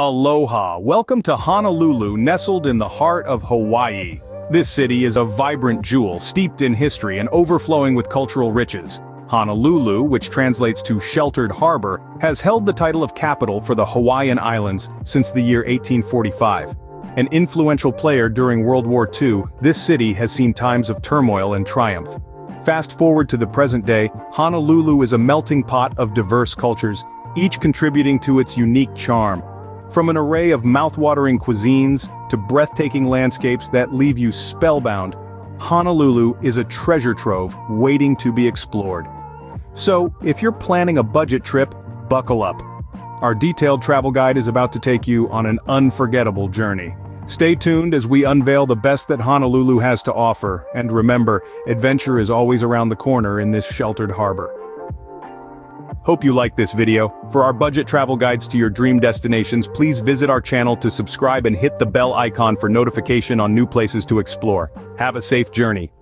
Aloha! Welcome to Honolulu, nestled in the heart of Hawaii. This city is a vibrant jewel, steeped in history and overflowing with cultural riches. Honolulu, which translates to sheltered harbor, has held the title of capital for the Hawaiian Islands since the year 1845. An influential player during World War II, this city has seen times of turmoil and triumph. Fast forward to the present day, Honolulu is a melting pot of diverse cultures, each contributing to its unique charm. From an array of mouth-watering cuisines to breathtaking landscapes that leave you spellbound, Honolulu is a treasure trove waiting to be explored. So, if you're planning a budget trip, buckle up. Our detailed travel guide is about to take you on an unforgettable journey. Stay tuned as we unveil the best that Honolulu has to offer, and remember, adventure is always around the corner in this sheltered harbor. Hope you liked this video. For our budget travel guides to your dream destinations, please visit our channel to subscribe and hit the bell icon for notification on new places to explore. Have a safe journey.